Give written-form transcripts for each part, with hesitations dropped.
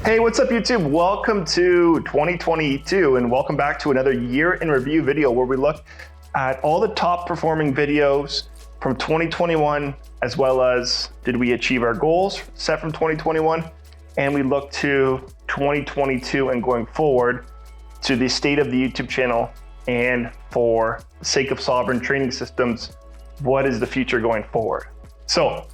Hey, what's up YouTube? Welcome to 2022 and welcome back to another year in review video where we look at all the top performing videos from 2021 as well as did we achieve our goals set from 2021, and we look to 2022 and going forward to the state of the YouTube channel, and for the sake of Sovran Training Systems, what is the future going forward? So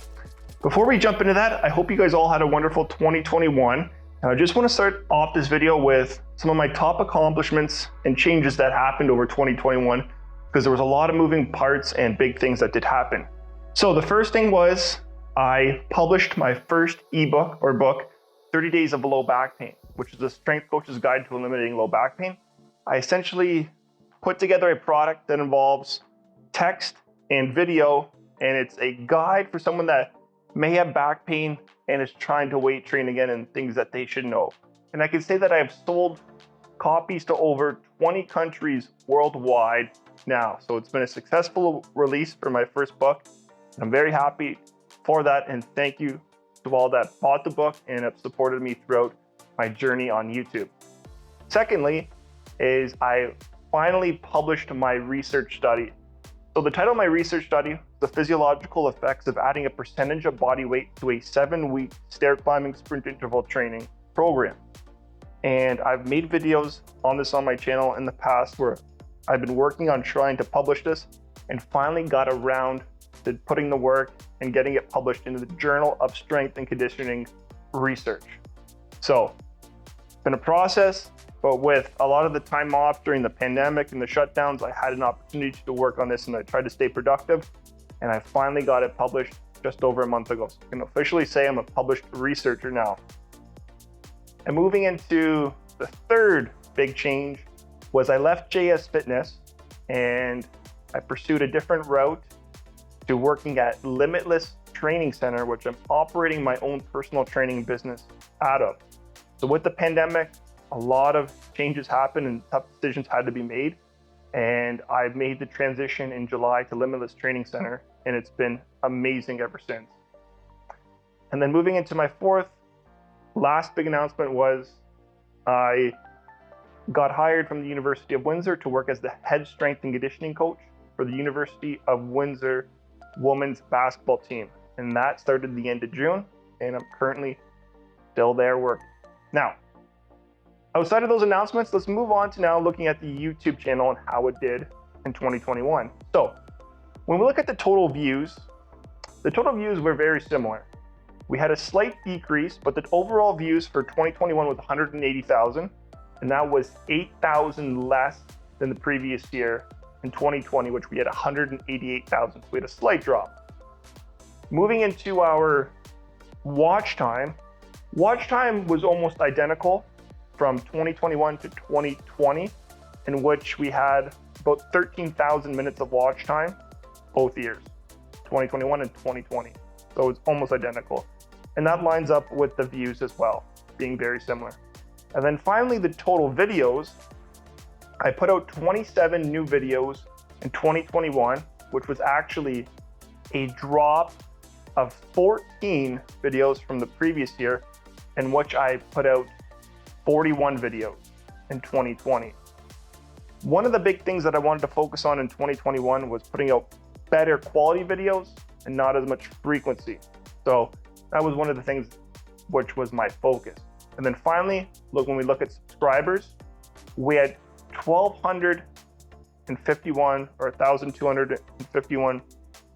before we jump into that, I hope you guys all had a wonderful 2021. I just want to start off this video with some of my top accomplishments and changes that happened over 2021, because there was a lot of moving parts and big things that did happen. So the first thing was I published my first ebook or book, 30 Days of Low Back Pain, which is a strength coach's guide to eliminating low back pain. I essentially put together a product that involves text and video, and it's a guide for someone that may have back pain and is trying to weight train again and things that they should know. And I can say that I have sold copies to over 20 countries worldwide now. So it's been a successful release for my first book. And I'm very happy for that. And thank you to all that bought the book and have supported me throughout my journey on YouTube. Secondly, is I finally published my research study. So the title of my research study, The Physiological Effects of Adding a Percentage of Body Weight to a 7-Week Stair Climbing Sprint Interval Training Program. And I've made videos on this on my channel in the past where I've been working on trying to publish this and finally got around to putting the work and getting it published into the Journal of Strength and Conditioning Research. So it's been a process, but with a lot of the time off during the pandemic and the shutdowns, I had an opportunity to work on this and I tried to stay productive. And I finally got it published just over a month ago. So I can officially say I'm a published researcher now. And moving into the third big change was I left JS Fitness and I pursued a different route to working at Limitless Training Center, which I'm operating my own personal training business out of. So with the pandemic, a lot of changes happened and tough decisions had to be made. And I've made the transition in July to Limitless Training Center, and it's been amazing ever since. And then moving into my fourth, last big announcement was I got hired from the University of Windsor to work as the head strength and conditioning coach for the University of Windsor women's basketball team. And that started the end of June, and I'm currently still there working. Now, outside of those announcements, let's move on to now looking at the YouTube channel and how it did in 2021. So when we look at the total views were very similar. We had a slight decrease, but the overall views for 2021 was 180,000, and that was 8,000 less than the previous year in 2020, which we had 188,000. So we had a slight drop. Moving into our watch time was almost identical from 2021 to 2020, in which we had about 13,000 minutes of watch time both years, 2021 and 2020. So it's almost identical. And that lines up with the views as well, being very similar. And then finally, the total videos. I put out 27 new videos in 2021, which was actually a drop of 14 videos from the previous year, in which I put out 41 videos in 2020. One of the big things that I wanted to focus on in 2021 was putting out better quality videos and not as much frequency. So that was one of the things which was my focus. And then finally, when we look at subscribers, we had 1,251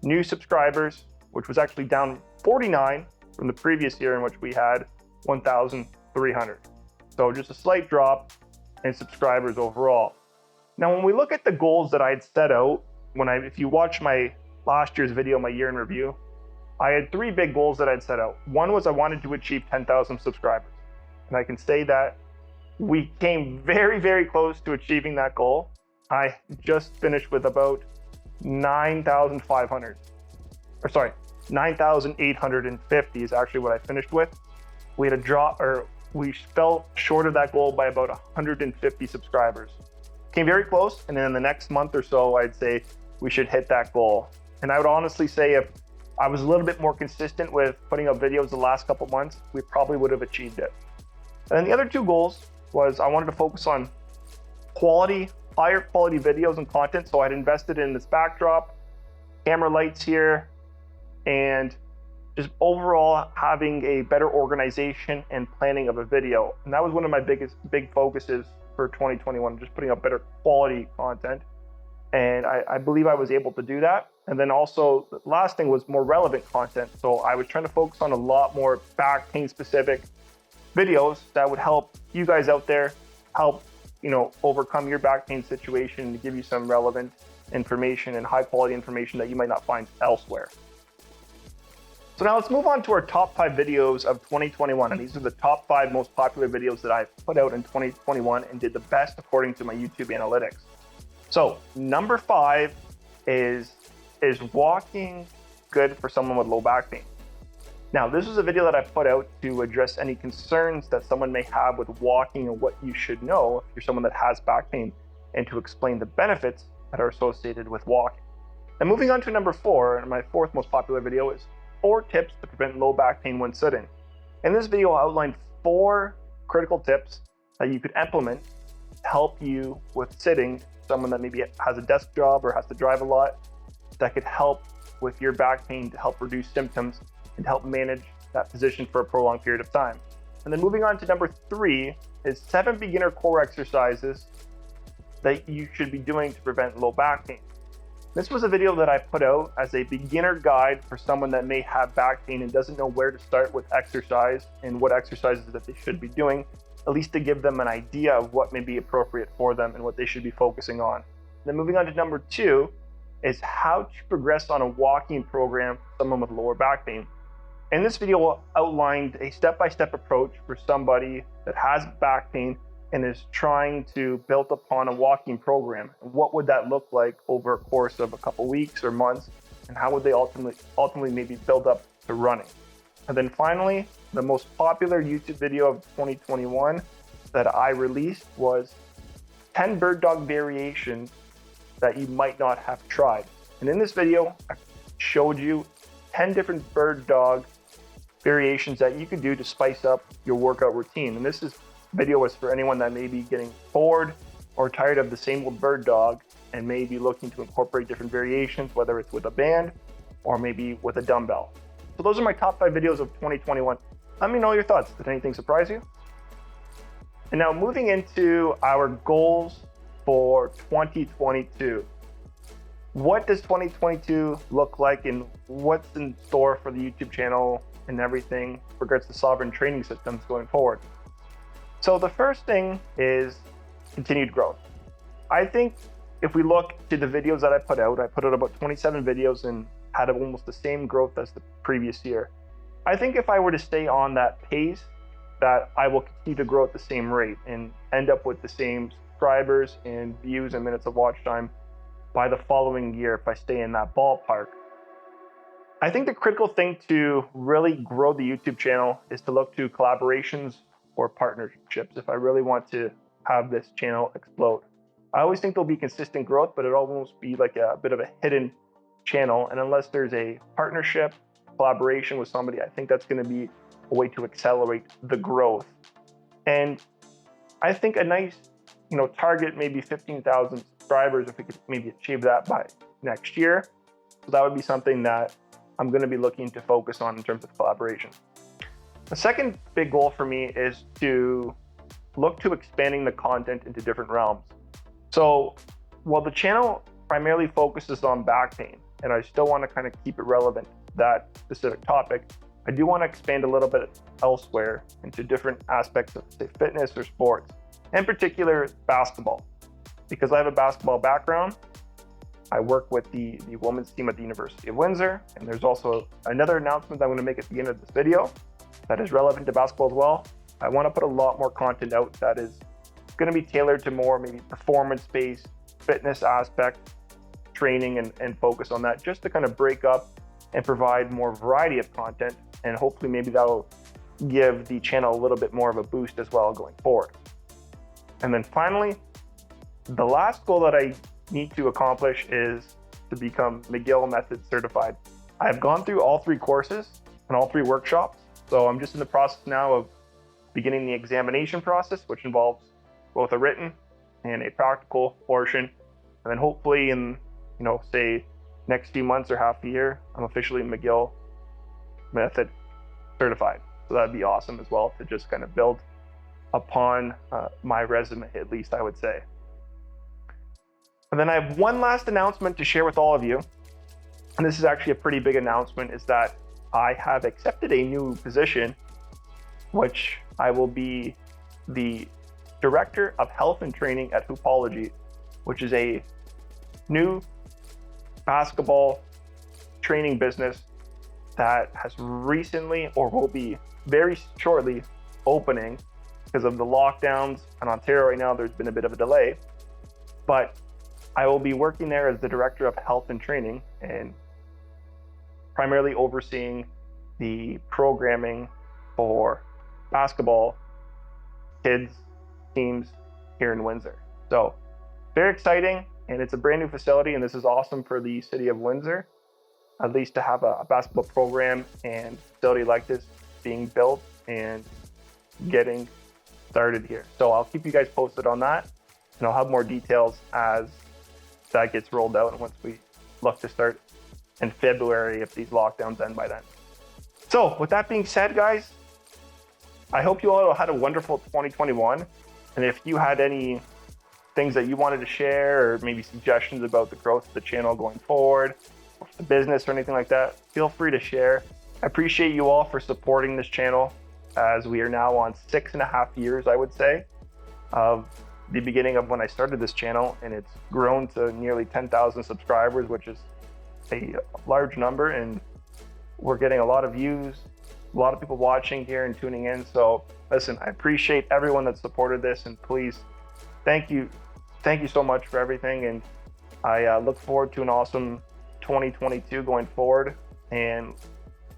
new subscribers, which was actually down 49 from the previous year, in which we had 1,300. So just a slight drop in subscribers overall. Now, when we look at the goals that I had set out, if you watch my last year's video, my year in review, I had 3 big goals that I'd set out. One was I wanted to achieve 10,000 subscribers. And I can say that we came very, very close to achieving that goal. I just finished with about 9,850 is actually what I finished with. We had a drop, or we fell short of that goal by about 150 subscribers. Came very close, and then in the next month or so, I'd say we should hit that goal. And I would honestly say if I was a little bit more consistent with putting up videos the last couple months, we probably would have achieved it. And then the other two goals was I wanted to focus on higher quality videos and content. So I'd invested in this backdrop, camera lights here, and just overall having a better organization and planning of a video. And that was one of my big focuses for 2021, just putting up better quality content. And I believe I was able to do that. And then also the last thing was more relevant content. So I was trying to focus on a lot more back pain specific videos that would help you guys out there, help overcome your back pain situation, to give you some relevant information and high quality information that you might not find elsewhere. So now let's move on to our top 5 videos of 2021. And these are the top 5 most popular videos that I've put out in 2021 and did the best according to my YouTube analytics. So number 5 is walking good for someone with low back pain? Now, this is a video that I put out to address any concerns that someone may have with walking and what you should know if you're someone that has back pain, and to explain the benefits that are associated with walking. And moving on to number 4, and my 4th most popular video, is 4 tips to prevent low back pain when sitting. In this video, I outlined 4 critical tips that you could implement to help you with sitting, someone that maybe has a desk job or has to drive a lot, that could help with your back pain to help reduce symptoms and help manage that position for a prolonged period of time. And then moving on to number 3 is 7 beginner core exercises that you should be doing to prevent low back pain. This was a video that I put out as a beginner guide for someone that may have back pain and doesn't know where to start with exercise and what exercises that they should be doing, at least to give them an idea of what may be appropriate for them and what they should be focusing on. Then moving on to number 2 is how to progress on a walking program for someone with lower back pain. And this video outlined a step-by-step approach for somebody that has back pain and is trying to build upon a walking program. And what would that look like over a course of a couple weeks or months? And how would they ultimately maybe build up to running? And then finally, the most popular YouTube video of 2021 that I released was 10 bird dog variations that you might not have tried. And in this video, I showed you 10 different bird dog variations that you could do to spice up your workout routine. And this video was for anyone that may be getting bored or tired of the same old bird dog and may be looking to incorporate different variations, whether it's with a band or maybe with a dumbbell. So those are my top 5 videos of 2021. Let me know your thoughts. Did anything surprise you? And now moving into our goals for 2022. What does 2022 look like, and what's in store for the YouTube channel and everything with regards to Sovran training systems going forward? So the first thing is continued growth. I think if we look to the videos that I put out about 27 videos and had almost the same growth as the previous year. I think if I were to stay on that pace, that I will continue to grow at the same rate and end up with the same subscribers and views and minutes of watch time by the following year if I stay in that ballpark. I think the critical thing to really grow the YouTube channel is to look to collaborations or partnerships if I really want to have this channel explode. I always think there'll be consistent growth, but it'll almost be like a bit of a hidden channel. And unless there's a partnership, collaboration with somebody, I think that's going to be a way to accelerate the growth. And I think a nice, target, maybe 15,000 subscribers, if we could maybe achieve that by next year. So that would be something that I'm going to be looking to focus on in terms of collaboration. The second big goal for me is to look to expanding the content into different realms. So while the channel primarily focuses on back pain, and I still want to kind of keep it relevant to that specific topic, I do want to expand a little bit elsewhere into different aspects of, say, fitness or sports, in particular basketball. Because I have a basketball background, I work with the women's team at the University of Windsor, and there's also another announcement I'm going to make at the end of this video that is relevant to basketball as well. I want to put a lot more content out that is going to be tailored to more maybe performance-based fitness aspect, training, and focus on that, just to kind of break up and provide more variety of content, and hopefully maybe that'll give the channel a little bit more of a boost as well going forward. And then finally, the last goal that I need to accomplish is to become McGill Method certified. I have gone through all 3 courses and all 3 workshops, so I'm just in the process now of beginning the examination process, which involves both a written and a practical portion. And then hopefully in, say next few months or half a year, I'm officially McGill method certified. So that'd be awesome as well to just kind of build upon my resume, at least I would say. And then I have one last announcement to share with all of you. And this is actually a pretty big announcement, is that I have accepted a new position, which I will be the Director of Health and Training at Hoopology, which is a new basketball training business that has recently, or will be very shortly, opening. Because of the lockdowns in Ontario right now, there's been a bit of a delay. But I will be working there as the Director of Health and Training and primarily overseeing the programming for basketball kids teams here in Windsor. So very exciting, and it's a brand new facility, and this is awesome for the city of Windsor, at least to have a basketball program and facility like this being built and getting started here. So I'll keep you guys posted on that, and I'll have more details as that gets rolled out and once we look to start in February if these lockdowns end by then. So with that being said, guys, I hope you all had a wonderful 2021. And if you had any things that you wanted to share, or maybe suggestions about the growth of the channel going forward, or the business or anything like that, feel free to share. I appreciate you all for supporting this channel, as we are now on 6.5 years, I would say, of the beginning of when I started this channel, and it's grown to nearly 10,000 subscribers, which is a large number, and we're getting a lot of views, a lot of people watching here and tuning in. So listen, I appreciate everyone that supported this, and please, thank you so much for everything, and I look forward to an awesome 2022 going forward. And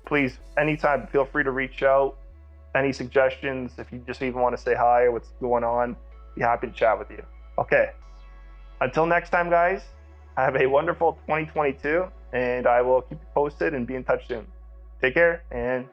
please, anytime, feel free to reach out. Any suggestions, if you just even want to say hi or what's going on, be happy to chat with you. Okay, until next time, guys, have a wonderful 2022, and I will keep you posted and be in touch soon. Take care, and